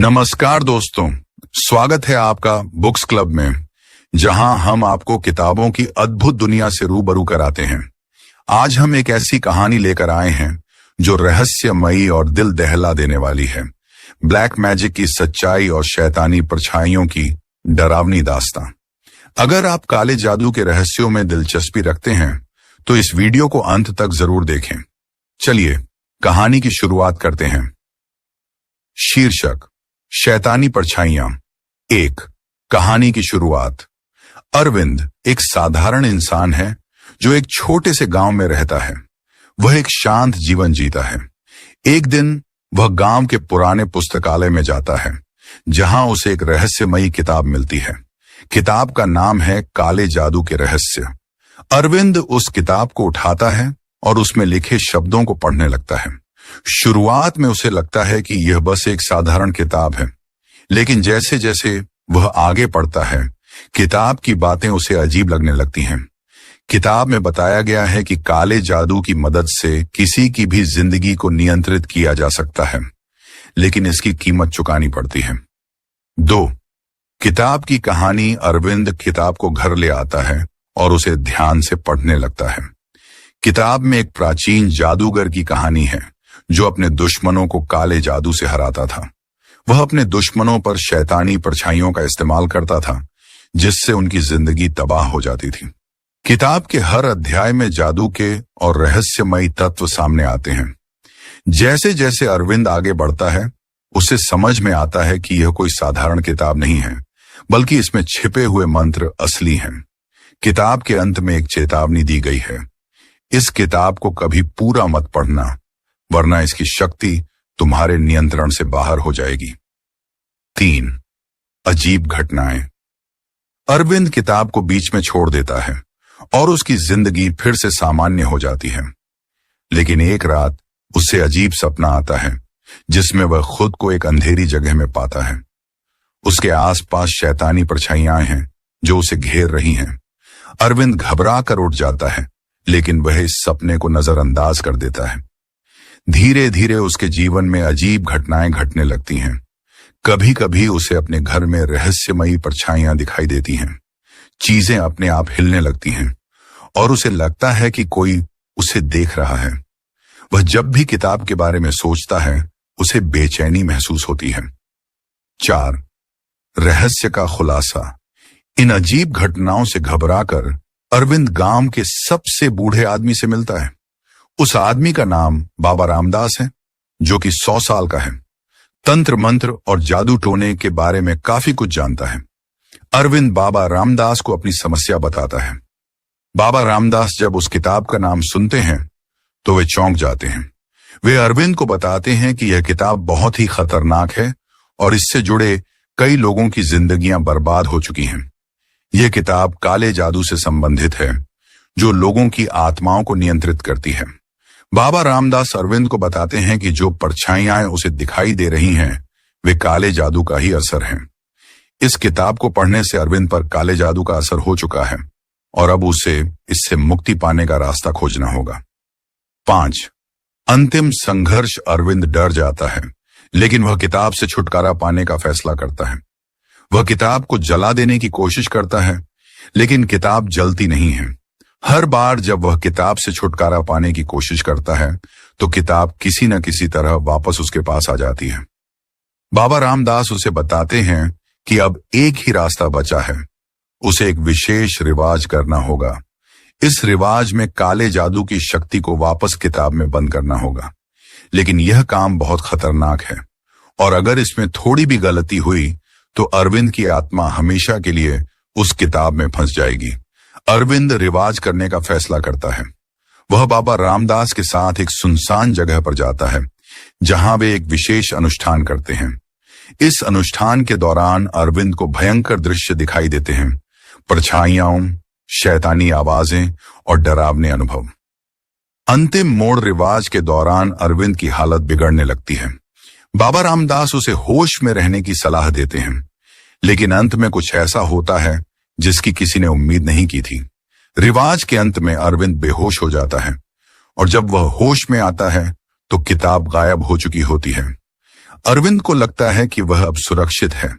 नमस्कार दोस्तों, स्वागत है आपका बुक्स क्लब में, जहां हम आपको किताबों की अद्भुत दुनिया से रूबरू कराते हैं। आज हम एक ऐसी कहानी लेकर आए हैं जो रहस्यमयी और दिल दहला देने वाली है। ब्लैक मैजिक की सच्चाई और शैतानी परछाइयों की डरावनी दास्तां। अगर आप काले जादू के रहस्यों में दिलचस्पी रखते हैं तो इस वीडियो को अंत तक जरूर देखें। चलिए कहानी की शुरुआत करते हैं। शीर्षक: शैतानी परछाइयां। एक, कहानी की शुरुआत। अरविंद एक साधारण इंसान है जो एक छोटे से गांव में रहता है। वह एक शांत जीवन जीता है। एक दिन वह गांव के पुराने पुस्तकालय में जाता है, जहां उसे एक रहस्यमयी किताब मिलती है। किताब का नाम है काले जादू के रहस्य। अरविंद उस किताब को उठाता है और उसमें लिखे शब्दों को पढ़ने लगता है। शुरुआत में उसे लगता है कि यह बस एक साधारण किताब है, लेकिन जैसे जैसे वह आगे पढ़ता है, किताब की बातें उसे अजीब लगने लगती हैं। किताब में बताया गया है कि काले जादू की मदद से किसी की भी जिंदगी को नियंत्रित किया जा सकता है, लेकिन इसकी कीमत चुकानी पड़ती है। 2, किताब की कहानी। अरविंद किताब को घर ले आता है और उसे ध्यान से पढ़ने लगता है। किताब में एक प्राचीन जादूगर की कहानी है जो अपने दुश्मनों को काले जादू से हराता था। वह अपने दुश्मनों पर शैतानी परछाइयों का इस्तेमाल करता था, जिससे उनकी जिंदगी तबाह हो जाती थी। किताब के हर अध्याय में जादू के और रहस्यमयी तत्व सामने आते हैं। जैसे जैसे अरविंद आगे बढ़ता है, उसे समझ में आता है कि यह कोई साधारण किताब नहीं है, बल्कि इसमें छिपे हुए मंत्र असली हैं। किताब के अंत में एक चेतावनी दी गई है: इस किताब को कभी पूरा मत पढ़ना, वरना इसकी शक्ति तुम्हारे नियंत्रण से बाहर हो जाएगी। 3, अजीब घटनाएं। अरविंद किताब को बीच में छोड़ देता है और उसकी जिंदगी फिर से सामान्य हो जाती है। लेकिन एक रात उसे अजीब सपना आता है, जिसमें वह खुद को एक अंधेरी जगह में पाता है। उसके आसपास शैतानी परछाइयां हैं जो उसे घेर रही हैं। अरविंद घबरा कर उठ जाता है, लेकिन वह इस सपने को नजरअंदाज कर देता है। धीरे धीरे उसके जीवन में अजीब घटनाएं घटने लगती हैं। कभी कभी उसे अपने घर में रहस्यमयी परछाइयां दिखाई देती हैं। चीजें अपने आप हिलने लगती हैं और उसे लगता है कि कोई उसे देख रहा है। वह जब भी किताब के बारे में सोचता है, उसे बेचैनी महसूस होती है। 4, रहस्य का खुलासा। इन अजीब घटनाओं से घबराकर अरविंद गांव के सबसे बूढ़े आदमी से मिलता है। उस आदमी का नाम बाबा रामदास है, जो कि 100 साल का है। तंत्र मंत्र और जादू टोने के बारे में काफी कुछ जानता है। अरविंद बाबा रामदास को अपनी समस्या बताता है। बाबा रामदास जब उस किताब का नाम सुनते हैं तो वे चौंक जाते हैं। वे अरविंद को बताते हैं कि यह किताब बहुत ही खतरनाक है और इससे जुड़े कई लोगों की जिंदगियां बर्बाद हो चुकी हैं। यह किताब काले जादू से संबंधित है, जो लोगों की आत्माओं को नियंत्रित करती है। बाबा रामदास अरविंद को बताते हैं कि जो परछाइयां उसे दिखाई दे रही हैं, वे काले जादू का ही असर हैं। इस किताब को पढ़ने से अरविंद पर काले जादू का असर हो चुका है और अब उसे इससे मुक्ति पाने का रास्ता खोजना होगा। 5, अंतिम संघर्ष। अरविंद डर जाता है, लेकिन वह किताब से छुटकारा पाने का फैसला करता है। वह किताब को जला देने की कोशिश करता है, लेकिन किताब जलती नहीं है। हर बार जब वह किताब से छुटकारा पाने की कोशिश करता है, तो किताब किसी न किसी तरह वापस उसके पास आ जाती है। बाबा रामदास उसे बताते हैं कि अब एक ही रास्ता बचा है। उसे एक विशेष रिवाज करना होगा। इस रिवाज में काले जादू की शक्ति को वापस किताब में बंद करना होगा। लेकिन यह काम बहुत खतरनाक है और अगर इसमें थोड़ी भी गलती हुई तो अरविंद की आत्मा हमेशा के लिए उस किताब में फंस जाएगी। अरविंद रिवाज करने का फैसला करता है। वह बाबा रामदास के साथ एक सुनसान जगह पर जाता है, जहां वे एक विशेष अनुष्ठान करते हैं। इस अनुष्ठान के दौरान अरविंद को भयंकर दृश्य दिखाई देते हैं: परछाइयां, शैतानी आवाजें और डरावने अनुभव। अंतिम मोड़ रिवाज के दौरान अरविंद की हालत बिगड़ने लगती है। बाबा रामदास उसे होश में रहने की सलाह देते हैं, लेकिन अंत में कुछ ऐसा होता है जिसकी किसी ने उम्मीद नहीं की थी। रिवाज के अंत में अरविंद बेहोश हो जाता है और जब वह होश में आता है तो किताब गायब हो चुकी होती है। अरविंद को लगता है कि वह अब सुरक्षित है,